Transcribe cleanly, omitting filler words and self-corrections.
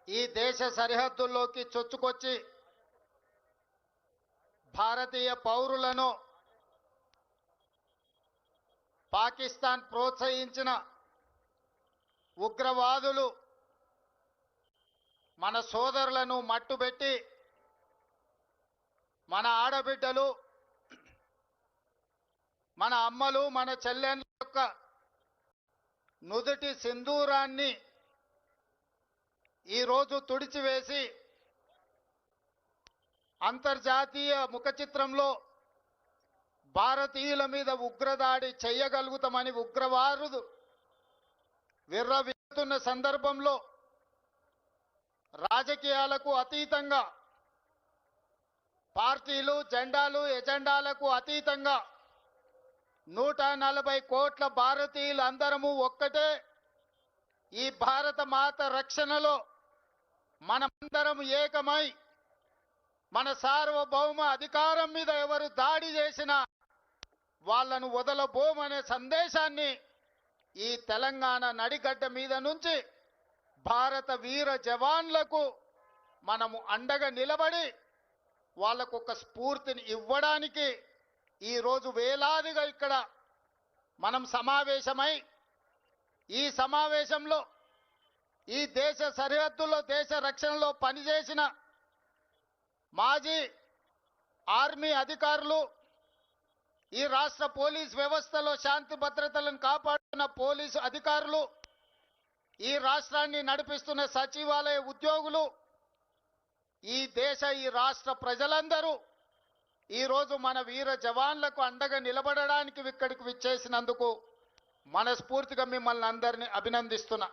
ఈ దేశ సరిహద్దుల్లోకి చొచ్చుకొచ్చి భారతీయ పౌరులను పాకిస్తాన్ ప్రోత్సహించిన ఉగ్రవాదులు మన సోదరులను మట్టుబెట్టి మన ఆడబిడ్డలు, మన అమ్మలు, మన చెల్లెళ్ళ యొక్క నుదుటి సింధూరాన్ని ఈరోజు తుడిచివేసి అంతర్జాతీయ ముఖ చిత్రంలో భారతీయుల మీద ఉగ్రదాడి చేయగలుగుతామని ఉగ్రవాదులు విర్రవీగుతున్న సందర్భంలో రాజకీయాలకు అతీతంగా, పార్టీలు, జెండాలు, ఎజెండాలకు అతీతంగా 140 కోట్ల భారతీయులు అందరము ఒక్కటే. ఈ భారత మాత రక్షణలో మనమందరం ఏకమై మన సార్వభౌమ అధికారం మీద ఎవరు దాడి చేసినా వాళ్ళను వదలబోమనే సందేశాన్ని ఈ తెలంగాణ నడిగడ్డ మీద నుంచి భారత వీర జవాన్లకు మనము అండగా నిలబడి వాళ్ళకు ఒక స్ఫూర్తిని ఇవ్వడానికి ఈరోజు వేలాదిగా ఇక్కడ మనం సమావేశమై ఈ సమావేశంలో ఈ దేశ సరిహద్దుల్లో దేశ రక్షణలో పనిచేసిన మాజీ ఆర్మీ అధికారులు, ఈ రాష్ట్ర పోలీస్ వ్యవస్థలో శాంతి భద్రతలను కాపాడుతున్న పోలీసు అధికారులు, ఈ రాష్ట్రాన్ని నడిపిస్తున్న సచివాలయ ఉద్యోగులు, ఈ రాష్ట్ర ప్రజలందరూ ఈరోజు మన వీర జవాన్లకు అండగా నిలబడడానికి ఇక్కడికి విచ్చేసినందుకు మనస్ఫూర్తిగా మిమ్మల్ని అందరినీ అభినందిస్తున్నా.